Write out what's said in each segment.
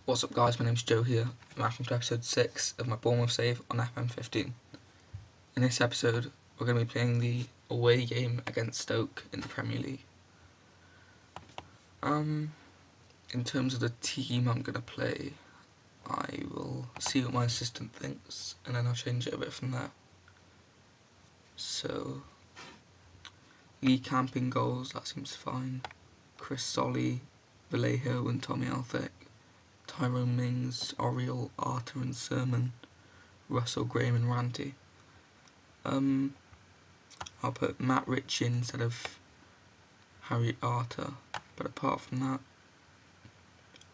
What's up guys, my name's Joe here. Welcome to episode 6 of my Bournemouth save on FM15. In this episode we're going to be playing the away game against Stoke in the Premier League. In terms of the team I'm going to play, I will see what my assistant thinks and then I'll change it a bit from there. So, Lee Camping goals, that seems fine. Chris Solly, Vallejo and Tommy Elphick. Tyrone Mings, Oriel, Arter and Sermon, Russell, Graham and Ranty. I'll put Matt Ritchie instead of Harry Arter, but apart from that,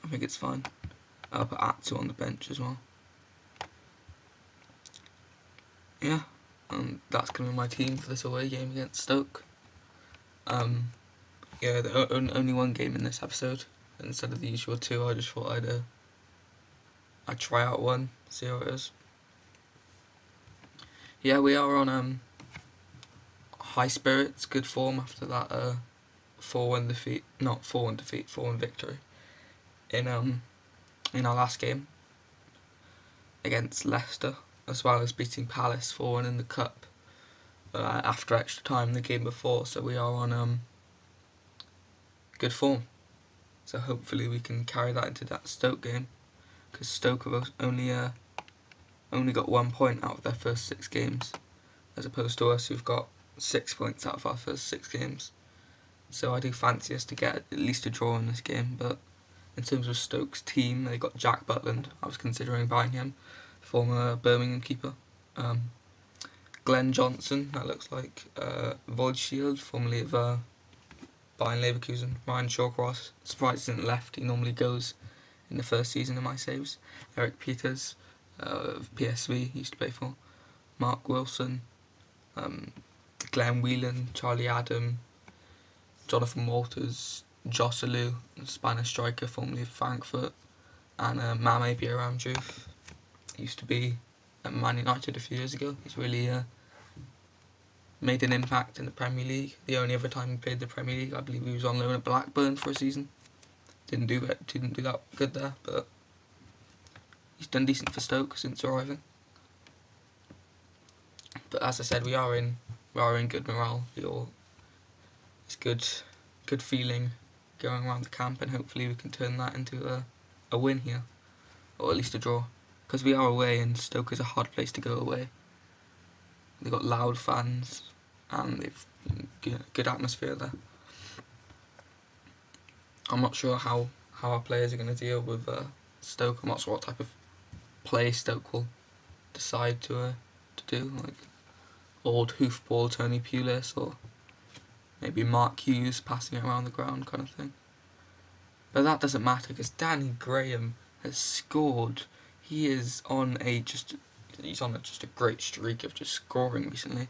I think it's fine. I'll put Atsu on the bench as well. Yeah, that's going to be my team for this away game against Stoke. Yeah, only one game in this episode instead of the usual two. I just thought I'd try out one, see how it is. Yeah, we are on high spirits, good form after that 4-1 victory in our last game against Leicester, as well as beating Palace 4-1 in the cup after extra time the game before. So we are on good form. So hopefully we can carry that into that Stoke game, because Stoke have only got 1 point out of their first 6 games, as opposed to us who've got 6 points out of our first 6 games. So I do fancy us to get at least a draw in this game. But in terms of Stoke's team, they got Jack Butland. I was considering buying him, former Birmingham keeper. Glenn Johnson, that looks like Voidshield, formerly of Bayern Leverkusen. Ryan Shawcross, surprised he didn't left. He normally goes in the first season of my saves. Eric Peters of PSV, he used to play for. Mark Wilson, Glenn Whelan, Charlie Adam, Jonathan Walters, Joselu, Spanish striker formerly of Frankfurt, and Mame Bioramjuf. Used to be at Man United a few years ago. He's really made an impact in the Premier League. The only other time he played the Premier League, I believe he was on loan at Blackburn for a season. Didn't do that good there, but he's done decent for Stoke since arriving. But as I said, we are in good morale. It's good feeling going around the camp, and hopefully we can turn that into a win here, or at least a draw, because we are away and Stoke is a hard place to go away. They've got loud fans and they've good atmosphere there. I'm not sure how our players are going to deal with Stoke. I'm not sure what type of play Stoke will decide to do, like old hoofball Tony Pulis or maybe Mark Hughes passing it around the ground kind of thing. But that doesn't matter, because Danny Graham has scored. He is on just a great streak of just scoring recently.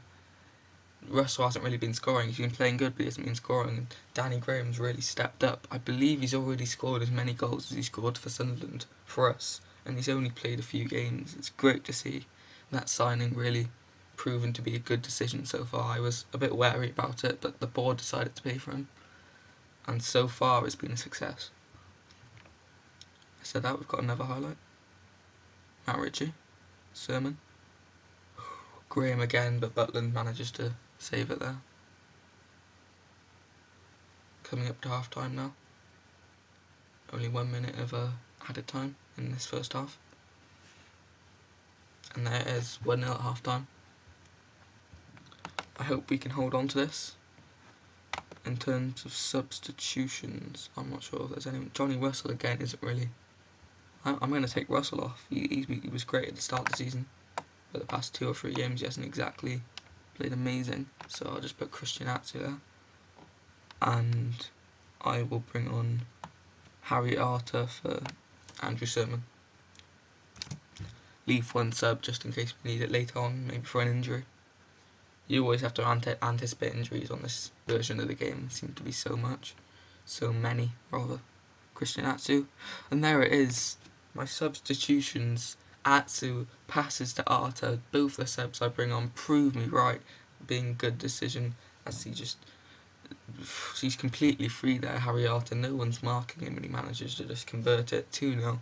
Russell hasn't really been scoring. He's been playing good, but he hasn't been scoring. And Danny Graham's really stepped up. I believe he's already scored as many goals as he scored for Sunderland for us, and he's only played a few games. It's great to see that signing really proven to be a good decision so far. I was a bit wary about it, but the board decided to pay for him, and so far it's been a success. I said that, we've got another highlight. Matt Ritchie, Sermon, Graham again, but Butland manages to save it there. Coming up to half time now. Only 1 minute of added time in this first half. And there it is, 1-0 at half time. I hope we can hold on to this. In terms of substitutions, I'm not sure if there's anyone. Johnny Russell again isn't really. I'm going to take Russell off. He was great at the start of the season, but the past 2 or 3 games he hasn't exactly played amazing. So I'll just put Christian Atsu there, and I will bring on Harry Arter for Andrew Sermon. Leave 1 sub just in case we need it later on, maybe for an injury. You always have to anticipate injuries on this version of the game. There seem to be so many. Christian Atsu, and there it is. My substitutions: Atsu passes to Arter. Both the subs I bring on prove me right, being a good decision, as he's completely free there. Harry Arter, no one's marking him, and he manages to just convert it 2-0.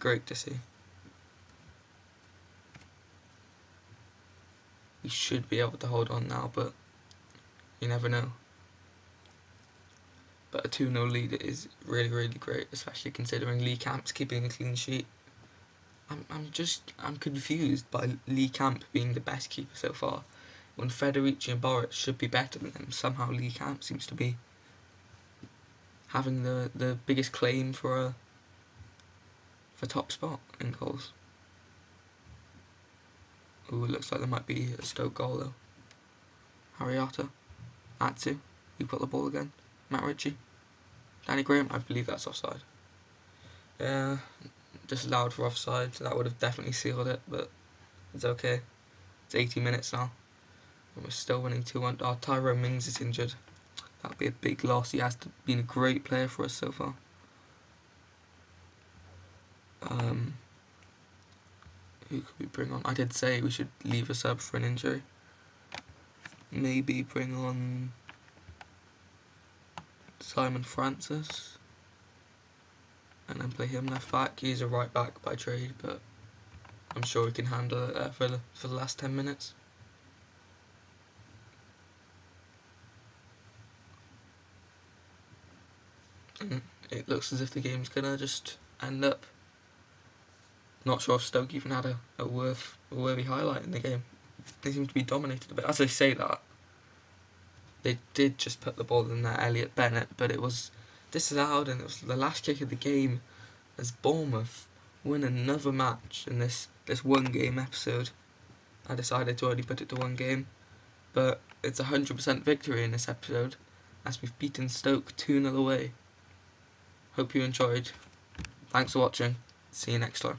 great to see. We should be able to hold on now, but you never know. But a 2-0 lead is really, really great, especially considering Lee Camp's keeping a clean sheet. I'm confused by Lee Camp being the best keeper so far. When Federici and Boris should be better than him, somehow Lee Camp seems to be having the biggest claim for top spot in goals. Ooh, it looks like there might be a Stoke goal though. Harriata, Atsu, you got the ball again. Matt Ritchie, Danny Graham, I believe that's offside. Yeah, disallowed for offside, so that would have definitely sealed it, but it's okay. It's 80 minutes now, and we're still winning 2-1. Oh, Tyrone Mings is injured. That'd be a big loss. He has been a great player for us so far. Who could we bring on? I did say we should leave a sub for an injury. Maybe bring on Simon Francis and then play him left back. He's a right back by trade, but I'm sure he can handle it for the last 10 minutes. And it looks as if the game's gonna just end up. Not sure if Stoke even had a worthy highlight in the game. They seem to be dominated a bit. As I say that, they did just put the ball in there, Elliot Bennett, but it was disallowed, and it was the last kick of the game as Bournemouth win another match in this one game episode. I decided to only put it to one game, but it's 100% victory in this episode as we've beaten Stoke 2-0 away. Hope you enjoyed. Thanks for watching. See you next time.